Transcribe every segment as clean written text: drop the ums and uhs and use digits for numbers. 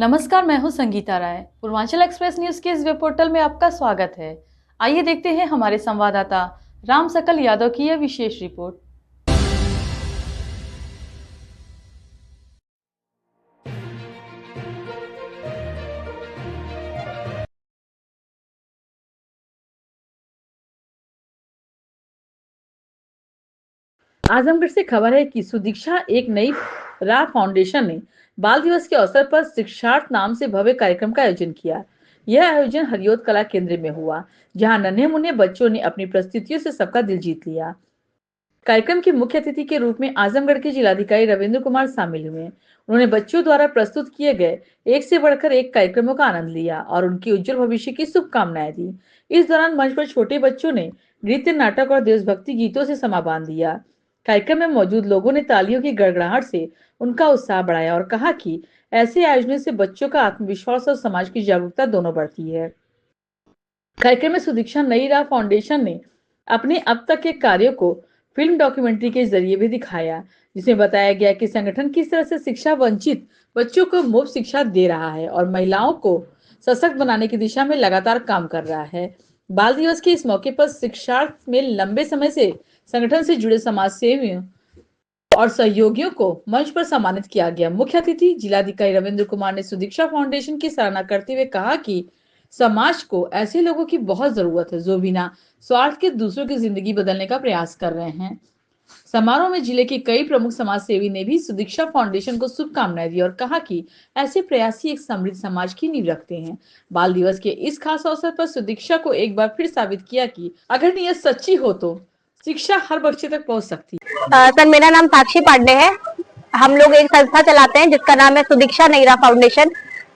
नमस्कार, मैं हूं संगीता राय। पूर्वांचल एक्सप्रेस न्यूज के इस वेब पोर्टल में आपका स्वागत है। आइए देखते हैं हमारे संवाददाता राम सकल यादव की यह विशेष रिपोर्ट। आजमगढ़ से खबर है कि सुदीक्षा एक नई राह फाउंडेशन ने बाल दिवस के अवसर पर शिक्षार्थ नाम से भव्य कार्यक्रम का आयोजन किया। यह आयोजन हरियोत कला केंद्र में हुआ, जहां नन्हे मुन्ने बच्चों ने अपनी प्रस्तुतियों से सबका दिल जीत लिया। कार्यक्रम के मुख्य अतिथि के रूप में आजमगढ़ के जिलाधिकारी रविंद्र कुमार शामिल हुए। उन्होंने बच्चों द्वारा प्रस्तुत किए गए एक से बढ़कर एक कार्यक्रमों का आनंद लिया और उनके उज्जवल भविष्य की शुभकामनाएं दी। इस दौरान मंच पर छोटे बच्चों ने नृत्य, नाटक और देशभक्ति गीतों से समा बांध दिया। कार्यक्रम में मौजूद लोगों ने तालियों की गड़गड़ाहट से उनका उत्साह बढ़ाया और कहा कि ऐसे आयोजनों से बच्चों का आत्मविश्वास और समाज की जागरूकता दोनों बढ़ती है। कार्यक्रम में सुदीक्षा नई राह फाउंडेशन ने अपने अब तक के कार्यों को फिल्म डॉक्यूमेंट्री के जरिए भी दिखाया, जिसमें बताया गया कि संगठन किस तरह से शिक्षा वंचित बच्चों को मुफ्त शिक्षा दे रहा है और महिलाओं को सशक्त बनाने की दिशा में लगातार काम कर रहा है। बाल दिवस के इस मौके पर शिक्षार्थ में लंबे समय से संगठन से जुड़े समाज सेवियों और सहयोगियों को मंच पर सम्मानित किया गया। मुख्य अतिथि जिलाधिकारी रविंद्र कुमार ने सुदीक्षा फाउंडेशन की सराहना करते हुए कहा कि समाज को ऐसे लोगों की बहुत जरूरत है जो बिना स्वार्थ के दूसरों की जिंदगी बदलने का प्रयास कर रहे हैं। समारोह में जिले के कई प्रमुख समाज सेवी ने भी सुदीक्षा फाउंडेशन को शुभकामनाएं दी और कहा कि ऐसे प्रयास ही एक समृद्ध समाज की नींव रखते हैं। बाल दिवस के इस खास अवसर पर सुदीक्षा को एक बार फिर साबित किया कि अगर नीयत सच्ची हो तो शिक्षा हर बच्चे तक पहुंच सकती है। सर, मेरा नाम साक्षी पांडे है। हम लोग एक संस्था चलाते हैं जिसका नाम है सुदीक्षा नई राह फाउंडेशन।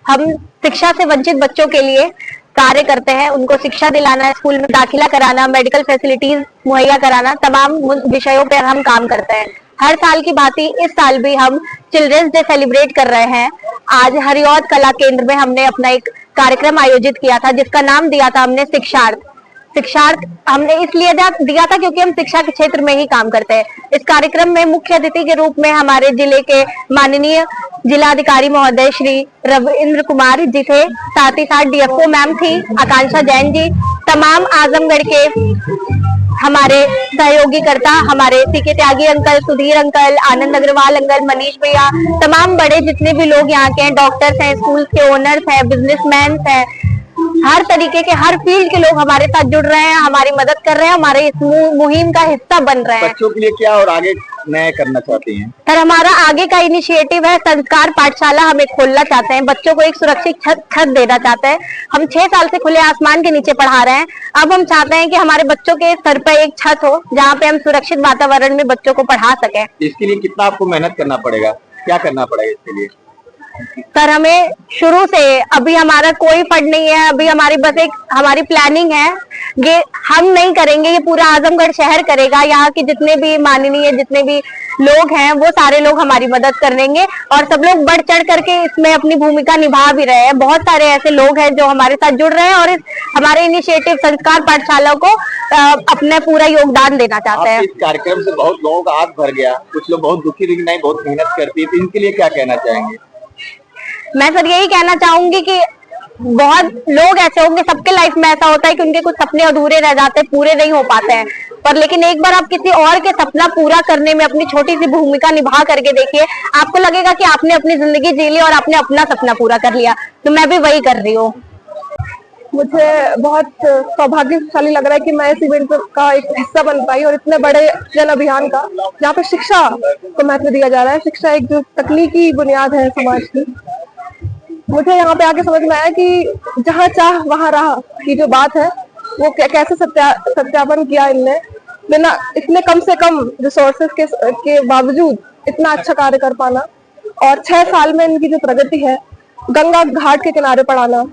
हम शिक्षा से वंचित बच्चों के लिए कार्य करते हैं, उनको शिक्षा दिलाना, स्कूल में दाखिला कराना, मेडिकल फैसिलिटीज मुहैया कराना, तमाम विषयों पर हम काम करते हैं। हर साल की भांति इस साल भी हम चिल्ड्रंस डे सेलिब्रेट कर रहे हैं। आज हरियोत कला केंद्र में हमने अपना एक कार्यक्रम आयोजित किया था जिसका नाम दिया था हमने शिक्षार्थ हमने इसलिए दिया था क्योंकि हम शिक्षा के क्षेत्र में ही काम करते हैं। इस कार्यक्रम में मुख्य अतिथि के रूप में हमारे जिले के माननीय जिलाधिकारी महोदय श्री रविंद्र कुमार जी थे, साथ ही साथ डीएफओ मैम थी, आकांक्षा जैन जी, तमाम आजमगढ़ के हमारे सहयोगी करता, हमारे सीके त्यागी अंकल, सुधीर अंकल, आनंद अग्रवाल अंकल, मनीष भैया, तमाम बड़े जितने भी लोग यहाँ के हैं, डॉक्टर्स हैं, स्कूल के ओनर्स हैं, बिजनेसमैन हैं, हर तरीके के हर फील्ड के लोग हमारे साथ जुड़ रहे हैं, हमारी मदद कर रहे हैं, हमारे इस मुहिम का हिस्सा बन रहे हैं। बच्चों के लिए क्या और आगे नया करना चाहती हैं? सर, हमारा आगे का इनिशिएटिव है संस्कार पाठशाला। हमें खोलना चाहते हैं, बच्चों को एक सुरक्षित छत देना चाहते हैं। हम 6 साल से खुले आसमान के नीचे पढ़ा रहे हैं। अब हम चाहते हैं कि हमारे बच्चों के सर पर एक छत हो जहाँ पे हम सुरक्षित वातावरण में बच्चों को पढ़ा सके। इसके लिए कितना आपको मेहनत करना पड़ेगा, क्या करना पड़ेगा इसके लिए? सर, हमें शुरू से अभी हमारा कोई फंड नहीं है, अभी हमारी बस एक हमारी प्लानिंग है। ये हम नहीं करेंगे, ये पूरा आजमगढ़ शहर करेगा। यहाँ के जितने भी माननीय जितने भी लोग हैं वो सारे लोग हमारी मदद करेंगे और सब लोग बढ़ चढ़ करके इसमें अपनी भूमिका निभा भी रहे हैं। बहुत सारे ऐसे लोग हैं जो हमारे साथ जुड़ रहे हैं और हमारे इनिशिएटिव संस्कार पाठशाला को अपना पूरा योगदान देना चाहते हैं। इस कार्यक्रम से बहुत लोगों का आग भर गया, कुछ लोग बहुत दुखी, लेकिन नहीं बहुत मेहनत करती है, तो इनके लिए क्या कहना चाहेंगे? मैं सर यही कहना चाहूंगी कि बहुत लोग ऐसे होंगे, सबके लाइफ में ऐसा होता है कि उनके कुछ सपने अधूरे रह जाते हैं, पूरे नहीं हो पाते हैं, पर लेकिन एक बार आप किसी और के सपना पूरा करने में अपनी छोटी सी भूमिका निभा करके देखिए, आपको लगेगा कि आपने अपनी जिंदगी जी ली और आपने अपना सपना पूरा कर लिया। तो मैं भी वही कर रही हूँ। मुझे बहुत सौभाग्यशाली लग रहा है कि मैं इस इवेंट का एक हिस्सा बन पाई और इतने बड़े जन अभियान का, जहाँ पे शिक्षा को महत्व दिया जा रहा है। शिक्षा एक जो तकनीकी बुनियाद है समाज की। मुझे यहाँ पे आके समझ में आया कि जहाँ चाह वहाँ राह की जो बात है वो कैसे सत्यापन किया इनने, बिना इतने कम से कम रिसोर्सेज के बावजूद इतना अच्छा कार्य कर पाना। और 6 साल में इनकी जो प्रगति है, गंगा घाट के किनारे पढ़ाना।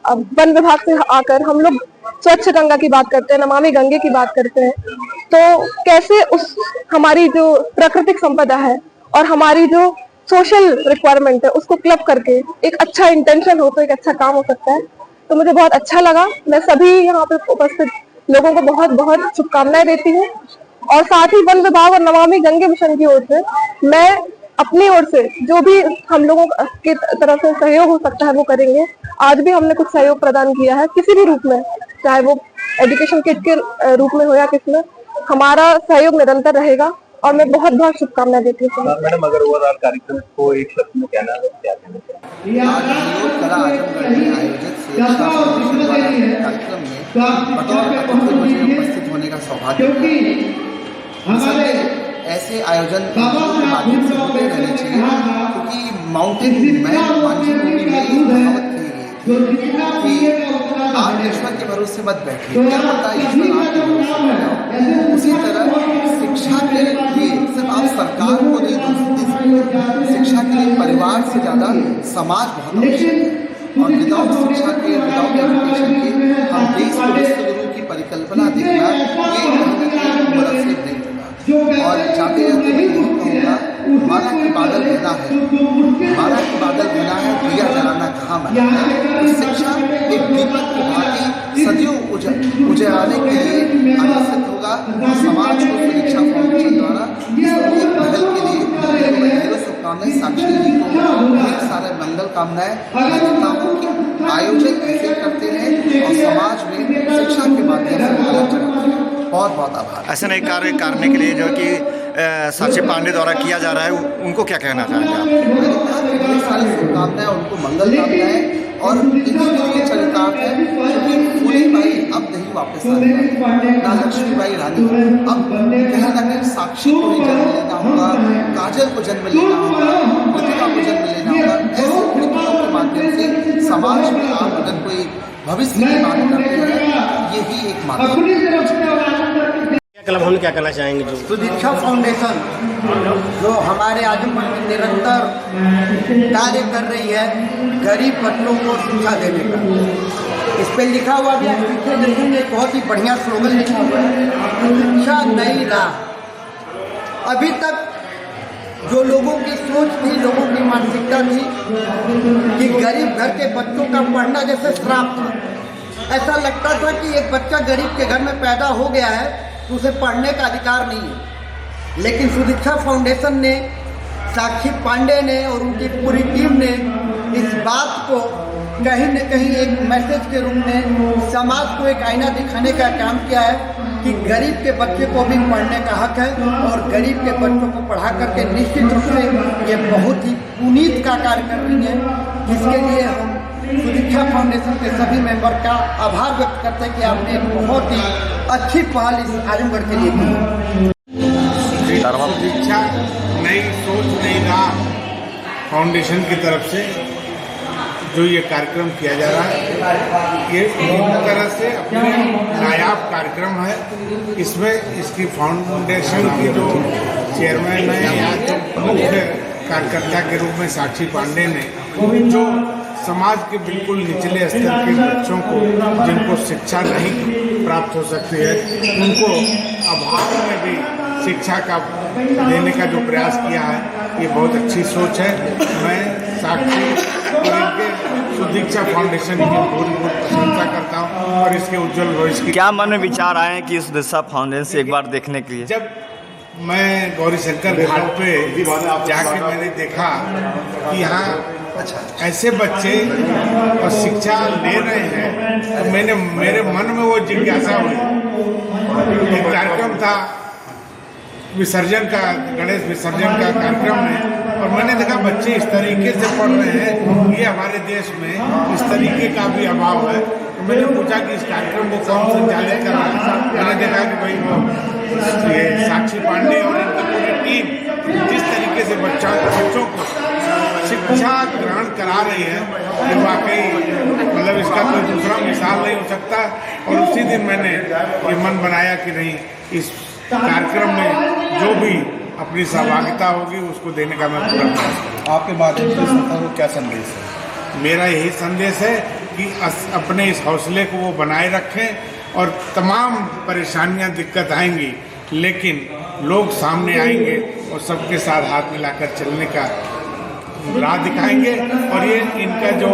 अब वन विभाग से आकर हम लोग स्वच्छ गंगा की बात करते हैं, नमामि गंगे की बात करते हैं, तो कैसे उस हमारी जो प्राकृतिक संपदा है और हमारी जो सोशल रिक्वायरमेंट है उसको क्लब करके एक अच्छा इंटेंशन हो तो एक अच्छा काम हो सकता है। तो मुझे बहुत अच्छा लगा। मैं सभी यहाँ पे उपस्थित लोगों को बहुत बहुत शुभकामनाएं देती हूँ और साथ ही वन विभाग और नमामि गंगे मिशन की ओर से मैं अपनी ओर से जो भी हम लोगों की तरफ से सहयोग हो सकता है वो करेंगे। आज भी हमने कुछ सहयोग प्रदान किया है किसी भी रूप में, चाहे वो एजुकेशन किट के रूप में हो या किसमें, हमारा सहयोग निरंतर रहेगा और मैं बहुत बहुत शुभकामनाएं देती हूँ। मैडम, अगर ओवरऑल कार्यक्रम को एक शब्द में कहना है क्या कहना चाहिए? आज हरियोट कला आजमगढ़ में आयोजित शिक्षा फाउंडेशन द्वारा कार्यक्रम में बतौर अतिथि मुझे उपस्थित होने का सौभाग्य मिला। ऐसे आयोजन के माध्यम से होते रहने चाहिए, क्योंकि माउंटेन मैन मानचित्र में एक कहावत कही गई थी कि आप ईश्वर के भरोसे मत बैठिए, क्या पता ईश्वर आपके भरोसे मत जाओ। उसी तरह शिक्षा के लिए सिर्फ आप सरकार को नहीं दोष दे सकते, शिक्षा के लिए परिवार से ज़्यादा समाज बहुत आवश्यक है। और विदाउट शिक्षा के, विदाउट एजुकेशन के हम देश को विश्वगुरु की परिकल्पना देखना ये मुनासिब नहीं होगा। और जाते जाते मैं यही कहूँगा, माना कि बादल घना है, माना कि बादल घना है, दिया जलाना कहाँ मना है। तो शिक्षा एक दीपक की भांति सदियों उजाले के लिए आकर्षित होगा। समाज को शिक्षा फाउंडेशन द्वारा एक पहल के लिए ढेरों शुभकामनाएं। साक्षी जी को ढेर सारे मंगल कामनाएं। मैं कहता हूँ कि आयोजन ऐसे करते हैं और समाज में शिक्षा के माध्यम से अलग चढ़ाते हैं। बहुत बहुत आभार। ऐसे नए कार्य करने के लिए जो कि साक्षी पांडे द्वारा किया जा रहा है, उनको क्या कहना चाहेंगे आप? मैंने कहा कि ढेर सारी शुभकामनाएं, उनको मंगल कामनाएं। और इन्हीं के लिए चरितार्थ है, क्योंकि फूले भाई अब नहीं वापस आने वाले, ना लक्ष्मीबाई रानी। अब कहीं ना कहीं साक्षी को ही जन्म लेना होगा, काजल को जन्म लेना होगा, प्रतिभा को जन्म लेना होगा। ऐसे कृतियों के माध्यम से समाज में आप अगर कोई भविष्य की बात करते हैं, यही एक माध्यम। कलम हम क्या करना चाहेंगे? जो सुदीक्षा फाउंडेशन जो हमारे आजमगढ़ में निरंतर कार्य कर रही है गरीब बच्चों को शिक्षा देने का, इस पर लिखा हुआ भी पीछे देखेंगे, बहुत ही बढ़िया स्लोगन लिखा हुआ है, शिक्षा नई राह। अभी तक जो लोगों की सोच थी, लोगों की मानसिकता थी कि गरीब घर के बच्चों का पढ़ना जैसे श्राप था। ऐसा लगता था कि एक बच्चा गरीब के घर में पैदा हो गया है तो उसे पढ़ने का अधिकार नहीं है। लेकिन सुदीक्षा फाउंडेशन ने, साक्षी पांडे ने और उनकी पूरी टीम ने इस बात को कहीं न कहीं एक मैसेज के रूप में समाज को एक आईना दिखाने का काम किया है कि गरीब के बच्चे को भी पढ़ने का हक है और गरीब के बच्चों को पढ़ा करके निश्चित रूप से ये बहुत ही पुनीत का कार्य कर रही है, जिसके लिए हम सुदीक्षा फाउंडेशन के सभी मेंबर का आभार व्यक्त करते हैं कि आपने एक बहुत ही अच्छी पहल इस आजमगढ़ के लिए की है। सुदीक्षा नई सोच नई राह फाउंडेशन की तरफ से जो ये कार्यक्रम किया जा रहा है, ये एक तरह से अपने नायाब कार्यक्रम है। इसमें इसकी फाउंडेशन की जो चेयरमैन है या जो मुख्य कार्यकर्ता के रूप में साक्षी पांडे ने, जो समाज के बिल्कुल निचले स्तर के बच्चों को, जिनको शिक्षा नहीं प्राप्त हो सकती है, उनको अभाव में भी शिक्षा का देने का जो प्रयास किया है, ये बहुत अच्छी सोच है। मैं साक्षी और इनके सुदीक्षा फाउंडेशन की पूरी प्रशंसा करता हूँ और इसके उज्जवल भविष्य की। क्या मन में विचार आए कि सुदीक्षा फाउंडेशन से एक बार देखने के लिए? जब मैं गौरी शंकर घाट पे जाके मैंने देखा कि यहाँ ऐसे बच्चे और शिक्षा ले रहे हैं, तो मेरे मन में वो जिज्ञासा हुई। एक कार्यक्रम था विसर्जन का, गणेश विसर्जन का कार्यक्रम है, और मैंने देखा बच्चे इस तरीके से पढ़ रहे हैं। ये हमारे देश में इस तरीके का भी अभाव है। तो मैंने पूछा कि इस कार्यक्रम को कौन संचालित कर रहा है। मैंने देखा कि भाई वो ये साक्षी पांडे और इनकी पूरी टीम जिस तरीके से बच्चों को शिक्षा ग्रहण करा रही है, ये वाकई मतलब इसका कोई दूसरा मिसाल नहीं हो सकता। और उसी दिन मैंने ये मन बनाया कि नहीं, इस कार्यक्रम में जो भी अपनी सहभागिता होगी उसको देने का मैं पूरा प्रयास करूँगा। आपके माध्यम से संस्था को क्या संदेश है? मेरा यही संदेश है कि अपने इस हौसले को वो बनाए रखें और तमाम परेशानियां, दिक्कत आएंगी, लेकिन लोग सामने आएंगे और सबके साथ हाथ मिलाकर चलने का राह दिखाएंगे। और ये इनका जो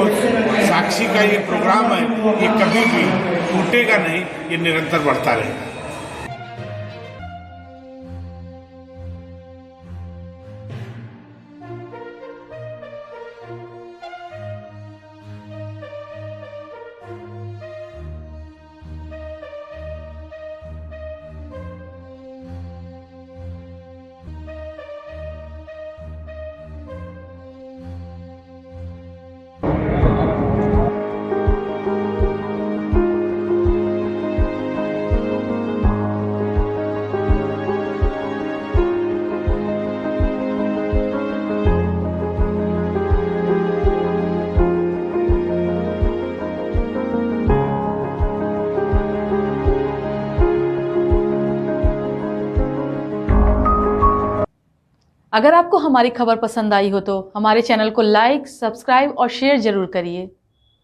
साक्षी का ये प्रोग्राम है, ये कभी भी टूटेगा नहीं, ये निरंतर बढ़ता रहेगा। अगर आपको हमारी खबर पसंद आई हो तो हमारे चैनल को लाइक, सब्सक्राइब और शेयर जरूर करिए।